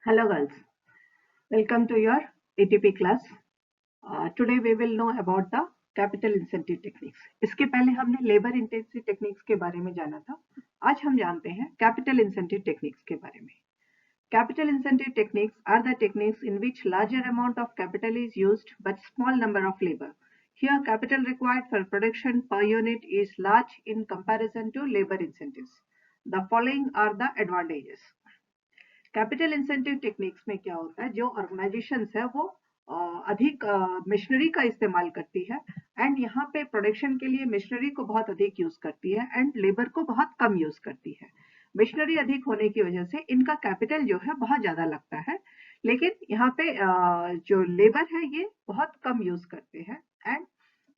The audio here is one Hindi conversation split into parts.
Hello girls, welcome to your ATP class. Today we will know about the capital incentive techniques. इसके पहले हमने लेबर इंटेंसिव टेक्निक्स के बारे में जाना था. आज हम जानते हैं कैपिटल इंसेंटिव टेक्निक्स के बारे में. Capital incentive techniques are the techniques in which larger amount of capital is used but small number of labor. Here capital required for production per unit is large in comparison to labor incentives. The following are the advantages. Capital incentive techniques में क्या होता है, जो ऑर्गेनाइजेशंस है वो अधिक मशीनरी का इस्तेमाल करती है एंड यहाँ पे प्रोडक्शन के लिए मशीनरी को बहुत अधिक यूज करती है एंड लेबर को बहुत कम यूज करती है. मशीनरी अधिक होने की वजह से इनका कैपिटल जो है बहुत ज्यादा लगता है, लेकिन यहाँ पे जो लेबर है ये बहुत कम यूज करते हैं एंड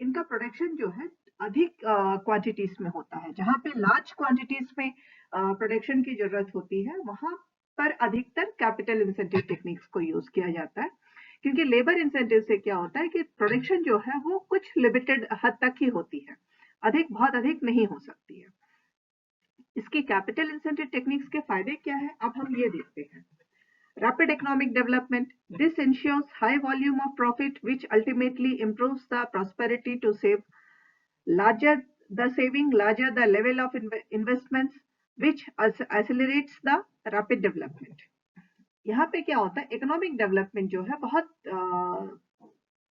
इनका प्रोडक्शन जो है अधिक क्वांटिटीज में होता है. जहाँ पे लार्ज क्वांटिटीज में प्रोडक्शन की जरूरत होती है वहां पर अधिकतर कैपिटल इंसेंटिव टेक्निक्स को यूज किया जाता है, क्योंकि लेबर इंसेंटिव से क्या होता है कि प्रोडक्शन जो है वो कुछ लिमिटेड हद तक ही होती है, बहुत अधिक नहीं हो सकती है. इसकी कैपिटल इंसेंटिव टेक्निक्स के फायदे क्या है, अब हम ये देखते हैं. Rapid economic development. This ensures high volume of profit, which ultimately improves the prosperity to save. Larger the saving, larger the level of investments, which accelerates the rapid development. यहाँ पे क्या होता है, इकोनॉमिक डेवलपमेंट जो है बहुत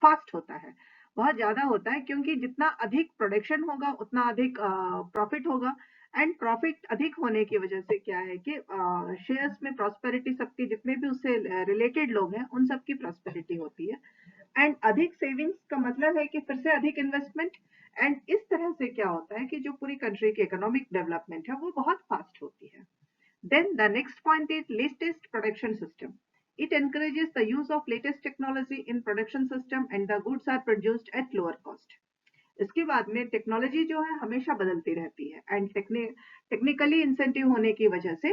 फास्ट होता है, बहुत ज्यादा होता है, क्योंकि जितना अधिक प्रोडक्शन होगा उतना अधिक प्रॉफिट होगा एंड प्रॉफिट अधिक होने की वजह से क्या है कि शेयर्स में प्रॉस्पेरिटी, सबके जितने भी उससे रिलेटेड लोग हैं उन सबकी प्रॉस्पेरिटी होती है एंड अधिक सेविंग्स का मतलब है कि फिर से अधिक इन्वेस्टमेंट एंड इस तरह से क्या होता है कि जो पूरी कंट्री की इकोनॉमिक डेवलपमेंट है वो बहुत फास्ट होती है. Then the next point is latest production system. It encourages the use of latest technology in production system and the goods are produced at lower cost. इसके बाद में टेक्नोलॉजी जो है हमेशा बदलती रहती है एंड टेक्निकली इंसेंटिव होने की वजह से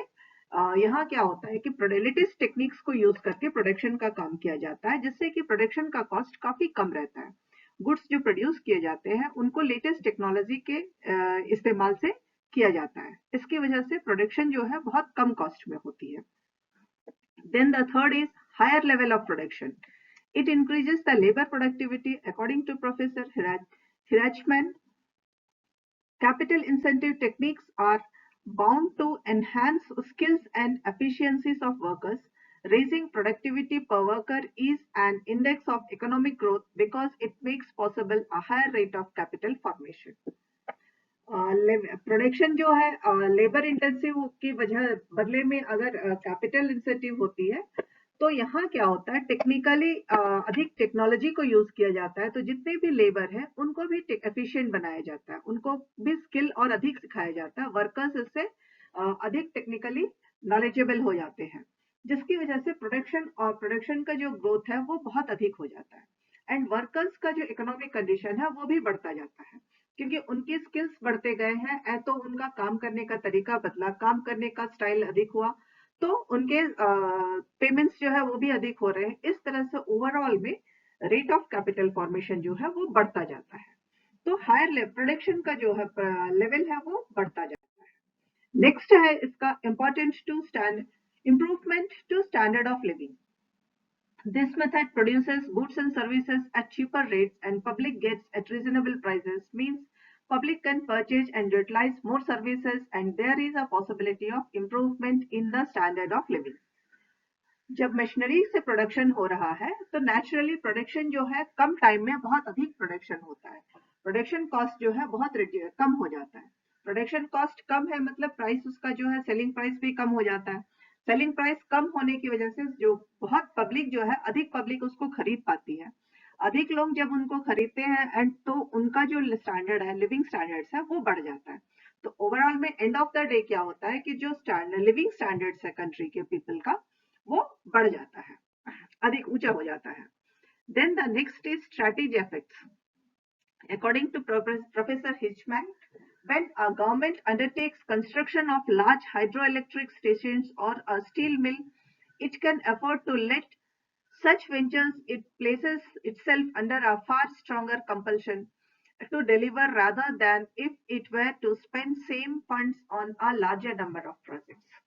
यहाँ क्या होता है कि लेटेस्ट टेक्निक्स को यूज करके प्रोडक्शन का काम किया जाता है, जिससे कि प्रोडक्शन का कॉस्ट काफी कम रहता है. गुड्स जो प्रोड्यूस किए जाते हैं उनको लेटेस्ट टेक्नोलॉजी के इस्तेमाल से किया जाता है. इसकी वजह से प्रोडक्शन जो है बहुत कम कॉस्ट में होती है. Then the third is higher level of production. It increases the labor productivity according to Professor Hirachman. Capital incentive techniques are bound to enhance skills and efficiencies of workers. Raising productivity per worker is an index of economic growth because it makes possible a higher rate of capital formation. Production जो है लेबर इंटेंसिव की वजह बदले में अगर कैपिटल इंसेंटिव होती है तो यहाँ क्या होता है, टेक्निकली अधिक टेक्नोलॉजी को यूज किया जाता है, तो जितने भी लेबर हैं उनको भी एफिशिएंट बनाया जाता है, उनको भी स्किल और अधिक सिखाया जाता है. वर्कर्स इससे अधिक टेक्निकली नॉलेजेबल हो जाते हैं, जिसकी वजह से प्रोडक्शन का जो ग्रोथ है वो बहुत अधिक हो जाता है एंड वर्कर्स का जो इकोनॉमिक कंडीशन है वो भी बढ़ता जाता है, क्योंकि उनकी स्किल्स बढ़ते गए हैं तो उनका काम करने का तरीका बदला, काम करने का स्टाइल अधिक हुआ, तो उनके पेमेंट्स जो है वो भी अधिक हो रहे हैं. इस तरह से ओवरऑल में रेट ऑफ कैपिटल फॉर्मेशन जो है वो बढ़ता जाता है, तो हायर प्रोडक्शन का जो है लेवल है वो बढ़ता जाता है. नेक्स्ट है इसका important to stand improvement to standard of living. This method produces goods and services at cheaper rates and public gets at reasonable prices, means public can purchase and utilize more services and there is a possibility of improvement in the standard of living. जब मशीनरी से प्रोडक्शन हो रहा है तो नेचुरली प्रोडक्शन जो है कम टाइम में बहुत अधिक प्रोडक्शन होता है, प्रोडक्शन कॉस्ट जो है बहुत कम हो जाता है. प्रोडक्शन कॉस्ट कम है मतलब प्राइस उसका जो है सेलिंग प्राइस भी कम हो जाता है. सेलिंग प्राइस कम होने की वजह से जो बहुत पब्लिक जो है अधिक पब्लिक उसको खरीद पाती है, अधिक लोग जब उनको खरीदते हैं एंड तो उनका जो स्टैंडर्ड है, लिविंग स्टैंडर्ड्स है वो बढ़ जाता है. तो ओवरऑल में एंड ऑफ द डे क्या होता है कि जो लिविंग स्टैंडर्ड्स है कंट्री के पीपल का वो बढ़ जाता है, अधिक ऊंचा हो जाता है. Then the next is strategy effects. According to Professor Hitchman, when a government undertakes construction of large hydroelectric stations or a steel mill, it can afford to let such ventures. It places itself under a far stronger compulsion to deliver rather than if it were to spend same funds on a larger number of projects.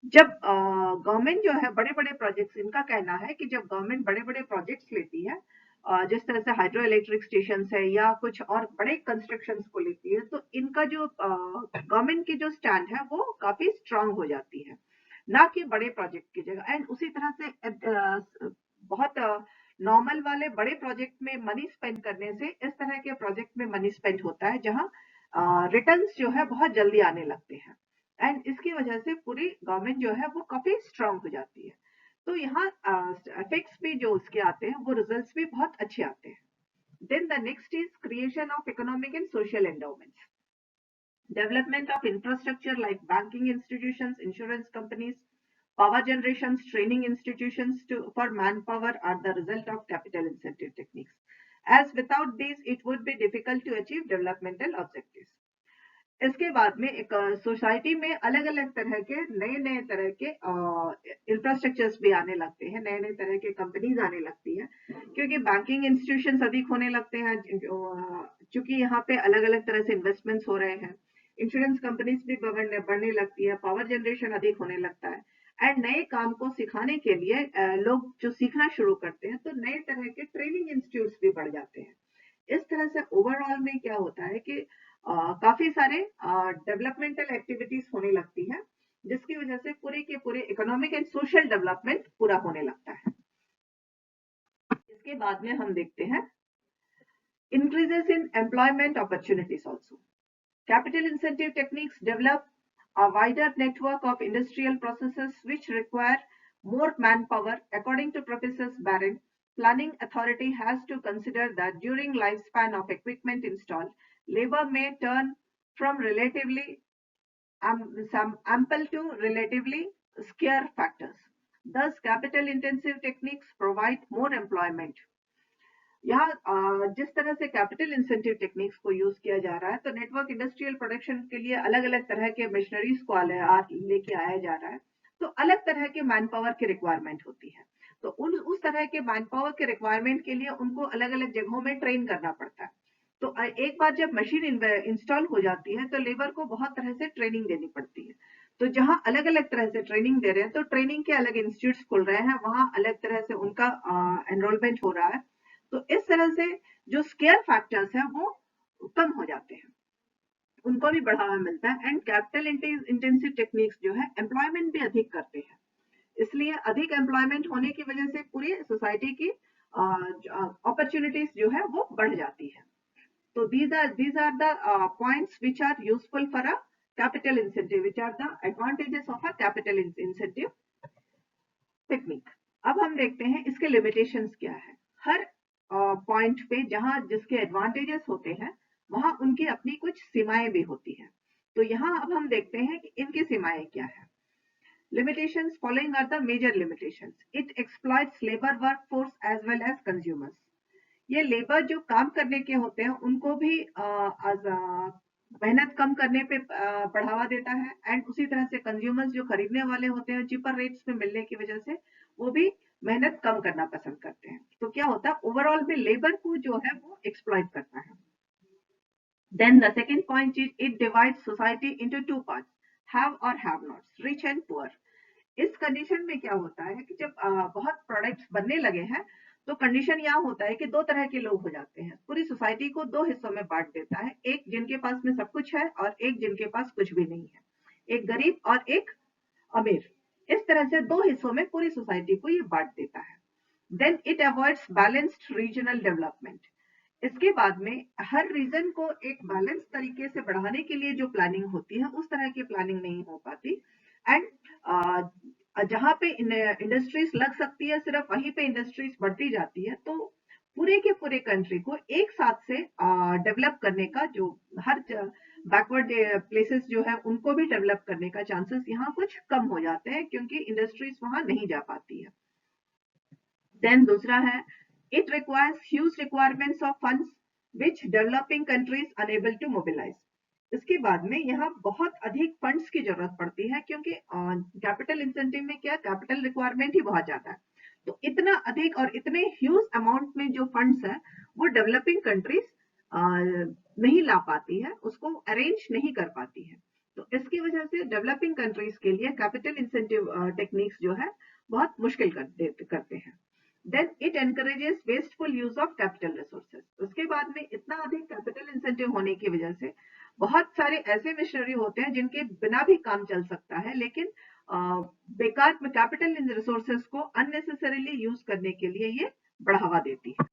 जब गवर्नमेंट जो है बड़े-बड़े प्रोजेक्ट्स, इनका कहना है कि जब गवर्नमेंट बड़े-बड़े प्रोजेक्ट्स लेती है, जिस तरह से हाइड्रो इलेक्ट्रिक स्टेशन है या कुछ और बड़े कंस्ट्रक्शंस को लेती है, तो इनका जो गवर्नमेंट की जो स्टैंड है वो काफी स्ट्रांग हो जाती है, ना कि बड़े प्रोजेक्ट की जगह। एंड उसी तरह से बहुत नॉर्मल वाले बड़े प्रोजेक्ट में मनी स्पेंड करने से इस तरह के प्रोजेक्ट में मनी स्पेंड होता है जहां रिटर्न्स जो है बहुत जल्दी आने लगते हैं। एंड इसकी वजह से पूरी गवर्नमेंट जो है वो काफी स्ट्रांग हो जाती है। तो यहाँ इफेक्ट्स भी जो उसके आते हैं वो रिजल्ट्स भी बहुत अच्छे आते हैं। Then the next is creation of economic and social endowments. Development of infrastructure like banking institutions, insurance companies, power generations, training institutions for manpower are the result of capital incentive techniques. As without these, it would be difficult to achieve developmental objectives. इसके बाद में एक सोसाइटी में अलग अलग तरह के नए नए तरह के इंफ्रास्ट्रक्चर्स भी आने लगते हैं, नए नए तरह के कंपनीज आने लगती हैं, क्योंकि बैंकिंग इंस्टीट्यूशंस अधिक होने लगते हैं, क्योंकि यहाँ पे अलग अलग तरह से इन्वेस्टमेंट्स हो रहे हैं। इंश्योरेंस कंपनीज भी बढ़ने लगती है, पावर जनरेशन अधिक होने लगता है। एंड नए काम को सिखाने के लिए लोग जो सीखना शुरू करते हैं, तो नए तरह के ट्रेनिंग इंस्टीट्यूट्स भी बढ़ जाते हैं। इस तरह से ओवरऑल में क्या होता है कि काफी सारे डेवलपमेंटल एक्टिविटीज होने लगती है, जिसकी वजह से पूरे के पूरे इकोनॉमिक एंड सोशल डेवलपमेंट पूरा होने लगता है। इसके बाद में हम देखते हैं increases in employment opportunities also. Capital incentive techniques develop a wider network of industrial processes which require more manpower. According to Professor Barron, planning authority has to consider that during lifespan of equipment installed, labor may turn from relatively ample to relatively scarce factors. Thus, capital intensive techniques provide more employment. यहाँ जिस तरह से कैपिटल इंसेंटिव टेक्निक्स को यूज किया जा रहा है, तो नेटवर्क इंडस्ट्रियल प्रोडक्शन के लिए अलग अलग तरह के मशीनरीज को लेके आया जा रहा है, तो अलग तरह के मैन पावर की रिक्वायरमेंट होती है। तो उस तरह के मैन पावर के रिक्वायरमेंट के लिए उनको अलग अलग जगहों में ट्रेन करना पड़ता है। तो एक बार जब मशीन इंस्टॉल हो जाती है, तो लेबर को बहुत तरह से ट्रेनिंग देनी पड़ती है। तो जहां अलग अलग तरह से ट्रेनिंग दे रहे हैं, तो ट्रेनिंग के अलग इंस्टीट्यूट खुल रहे हैं, वहां अलग तरह से उनका एनरोलमेंट हो रहा है। तो इस तरह से जो स्केयर फैक्टर्स है वो कम हो जाते हैं, उनको भी बढ़ावा मिलता है। एंड कैपिटल इंटेंसिव टेक्निक्स जो है एम्प्लॉयमेंट भी अधिक करते हैं, इसलिए अधिक एम्प्लॉयमेंट होने की वजह से पूरी सोसाइटी की अपॉर्चुनिटीज जो है वो बढ़ जाती है। तो these are the points which are useful for a capital incentive, which are the advantages of a capital incentive technique. अब हम देखते हैं इसके लिमिटेशंस क्या है। हर पॉइंट पे जहां जिसके एडवांटेजेस होते हैं, वहां उनकी अपनी कुछ सीमाएं भी होती हैं। तो यहाँ अब हम देखते हैं कि इनकी सीमाएं क्या है। Limitations following are the major limitations. It exploits labor workforce as well as consumers. ये लेबर जो काम करने के होते हैं उनको भी मेहनत कम करने पे बढ़ावा देता है। एंड उसी तरह से कंज्यूमर्स जो खरीदने वाले होते हैं चीपर रेट्स में मिलने की वजह से वो भी मेहनत कम करना पसंद करते हैं। तो क्या होता है, ओवरऑल में लेबर को जो है वो एक्सप्लॉइट करता है। Then the second point is it divide society into two part, have और have nots, rich and poor. इस कंडीशन में क्या होता है कि जब बहुत प्रोडक्ट्स बनने लगे हैं, तो कंडीशन यहाँ होता है कि दो तरह के लोग हो जाते हैं। पूरी सोसाइटी को दो हिस्सों में बांट देता है, एक जिनके पास में सब कुछ है और एक जिनके पास कुछ भी नहीं है, एक गरीब और एक अमीर। इस तरह से दो हिस्सों में पूरी सोसाइटी को ये बांट देता है। Then it avoids balanced regional development. इसके बाद में हर रीजन को एक बैलेंस तरीके से बढ़ाने के लिए जो प्लानिंग होती है, उस तरह की प्लानिंग नहीं हो पाती। एंड जहां पे इंडस्ट्रीज लग सकती है, सिर्फ वहीं पे इंडस्ट्रीज बढ़ती जाती है। तो पूरे के पूरे कंट्री को एक साथ से डेवलप करने का, जो हर बैकवर्ड प्लेसेस जो है उनको भी डेवलप करने का चांसेस यहाँ कुछ कम हो जाते हैं, क्योंकि इंडस्ट्रीज वहां नहीं जा पाती है। देन दूसरा है, it requires huge requirements of funds which developing countries unable to mobilise. इसके बाद में यहाँ बहुत अधिक फंड्स की जरूरत पड़ती है, क्योंकि कैपिटल इंसेंटिव में क्या, कैपिटल रिक्वायरमेंट ही बहुत ज्यादा है। तो इतना अधिक और इतने ह्यूज अमाउंट में जो फंड्स है वो डेवलपिंग कंट्रीज नहीं ला पाती है, उसको अरेंज नहीं कर पाती है। तो इसकी वजह से डेवलपिंग कंट्रीज के लिए कैपिटल इंसेंटिव टेक्निक्स जो है बहुत मुश्किल करते हैं। Then it encourages wasteful use of capital resources. उसके बाद में इतना अधिक कैपिटल इंसेंटिव होने की वजह से बहुत सारे ऐसे मिशनरी होते हैं जिनके बिना भी काम चल सकता है, लेकिन बेकार में कैपिटल रिसोर्सेज को अननेसेसरीली यूज करने के लिए ये बढ़ावा देती है।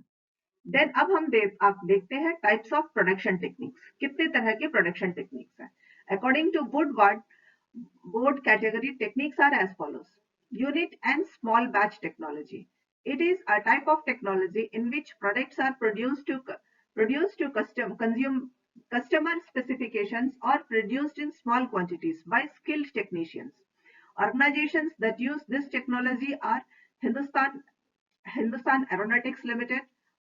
देन अब आप देखते हैं टाइप्स ऑफ प्रोडक्शन टेक्निक्स। कितने तरह के प्रोडक्शन टेक्निक्स हैं? According to Woodward board category techniques are as follows. Unit and small batch technology. It is a type of technology in which products are produced to customer specifications or produced in small quantities by skilled technicians. Organizations that use this technology are Hindustan Aeronautics Limited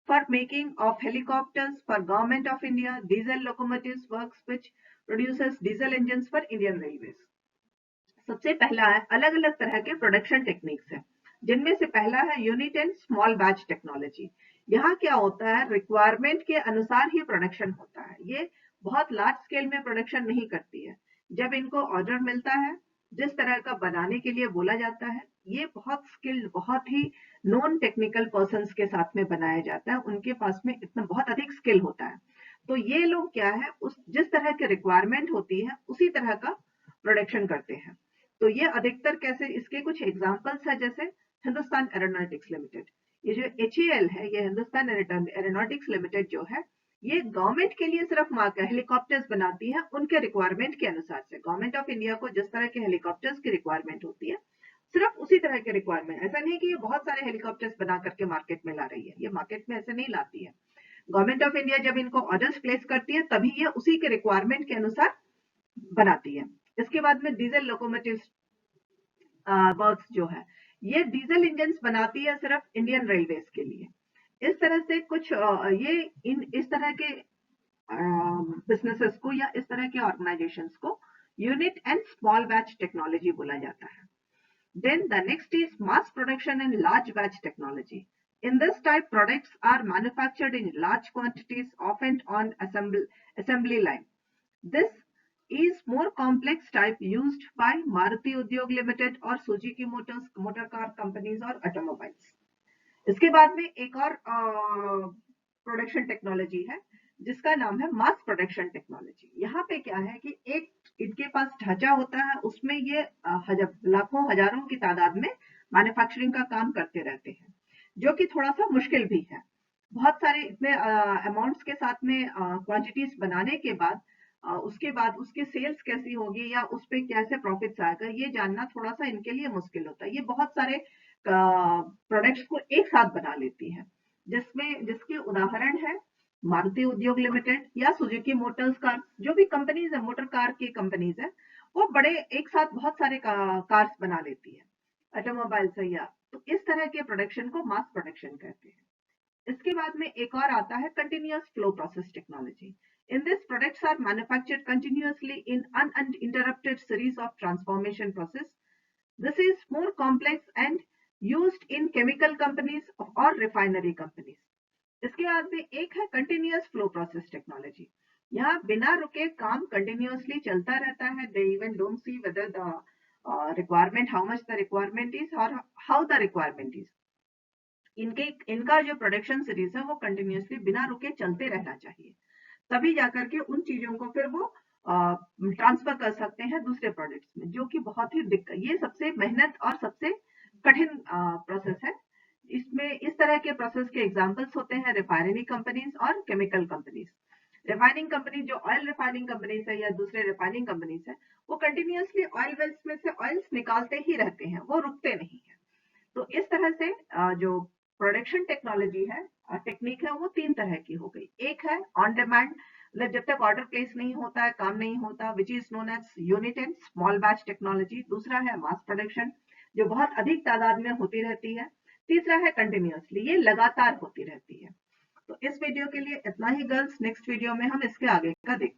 for making of helicopters for Government of India, diesel locomotives works which produces diesel engines for Indian Railways. सबसे पहला है अलग अलग तरह के प्रोडक्शन टेक्निक्स हैं, जिनमें से पहला है unit and small batch technology. यहाँ क्या होता है, रिक्वायरमेंट के अनुसार ही प्रोडक्शन होता है। ये बहुत लार्ज स्केल में प्रोडक्शन नहीं करती है। जब इनको ऑर्डर मिलता है, जिस तरह का बनाने के लिए बोला जाता है, ये बहुत स्किल्ड, बहुत ही नॉन टेक्निकल पर्संस के साथ में बनाया जाता है। उनके पास में इतना बहुत अधिक स्किल होता है। तो ये लोग क्या है, उस जिस तरह की रिक्वायरमेंट होती है उसी तरह का प्रोडक्शन करते हैं। तो ये अधिकतर कैसे, इसके कुछ एग्जांपल्स है, जैसे हिंदुस्तान एरोनॉटिक्स लिमिटेड। ये जो HAL है, ये हिंदुस्तान एरोनॉटिक्स लिमिटेड जो है, ये गवर्नमेंट के लिए सिर्फ हेलीकॉप्टर्स बनाती है उनके रिक्वायरमेंट के अनुसार से। गवर्नमेंट ऑफ इंडिया को जिस तरह के हेलीकॉप्टर्स की रिक्वायरमेंट होती है, सिर्फ उसी तरह के रिक्वायरमेंट। ऐसा नहीं कि ये बहुत सारे हेलीकॉप्टर्स बना करके मार्केट में ला रही है, ये मार्केट में ऐसे नहीं लाती है। गवर्नमेंट ऑफ इंडिया जब इनको ऑर्डर्स प्लेस करती है, तभी ये उसी के रिक्वायरमेंट के अनुसार बनाती है। इसके बाद में डीजल लोकोमोटिव वर्क्स जो है, ये डीजल इंजन बनाती है सिर्फ इंडियन रेलवेज के लिए। इस तरह से कुछ इस तरह के बिजनेसेस को या इस तरह के ऑर्गेनाइजेशंस को unit and small batch technology बोला जाता है। Then the next is mass production and large batch technology. In this type, products are manufactured in large quantities, often on assembly line. This is more complex type used by Maruti Udyog Limited or Suzuki Motors, motor car companies or automobiles. इसके बाद में एक और प्रोडक्शन टेक्नोलॉजी है जिसका नाम है मास प्रोडक्शन टेक्नोलॉजी। यहाँ पे क्या है कि एक इनके पास ढांचा होता है, उसमें ये लाखों हजारों की तादाद में मैन्युफैक्चरिंग का काम करते रहते हैं, जो कि थोड़ा सा मुश्किल भी है। बहुत सारे इतने अमाउंट्स के साथ में क्वांटिटीज बनाने के बाद उसके बाद उसकी सेल्स कैसी होगी या उस पर कैसे प्रॉफिट्स आएगा, ये जानना थोड़ा सा इनके लिए मुश्किल होता है। ये बहुत सारे प्रोडक्ट्स को एक साथ बना लेती है, जिसके उदाहरण है मारुति उद्योग लिमिटेड या सुजुकी मोटर्स कार। जो भी कंपनीज है, मोटर कार की कंपनीज है, वो बड़े एक साथ बहुत सारे कार्स बना लेती है, ऑटोमोबाइल से। या तो इस तरह के प्रोडक्शन को मास प्रोडक्शन कहते हैं। इसके बाद में एक और आता है continuous flow process technology. In this, products are manufactured continuously in uninterrupted series of transformation process. This is more complex and used in chemical companies or refinery companies. इसके बाद में एक है कंटिन्यूअस फ्लो प्रोसेस टेक्नोलॉजी। यहाँ बिना रुके काम कंटिन्यूअसली चलता रहता है। They even don't see whether the requirement, how much the requirement is or how the requirement is. इनका जो प्रोडक्शन सीरीज है वो कंटिन्यूअसली बिना रुके चलते रहना चाहिए, तभी जाकर के उन चीजों को फिर वो ट्रांसफर कर सकते हैं दूसरे प्रोडक्ट्स में, जो कि बहुत ही दिक्कत, ये सबसे मेहनत और सबसे कठिन प्रोसेस है। इसमें इस तरह के प्रोसेस के एग्जांपल्स होते हैं रिफाइनरी कंपनीज और केमिकल कंपनीज। रिफाइनिंग कंपनी जो ऑयल रिफाइनिंग कंपनीज है या दूसरे रिफाइनिंग कंपनीज है, वो कंटिन्यूअसली ऑयल वेल्स में से ऑयल्स निकालते ही रहते हैं, वो रुकते नहीं है। तो इस तरह से जो प्रोडक्शन टेक्नोलॉजी है, टेक्निक है, वो तीन तरह की हो गई। एक है ऑन डिमांड, मतलब जब तक ऑर्डर प्लेस नहीं होता है, काम नहीं होता, which is known as unit and small batch technology. दूसरा है मास प्रोडक्शन, जो बहुत अधिक तादाद में होती रहती है। तीसरा है कंटिन्यूअसली, ये लगातार होती रहती है। तो इस वीडियो के लिए इतना ही गर्ल्स। नेक्स्ट वीडियो में हम इसके आगे का देखते हैं।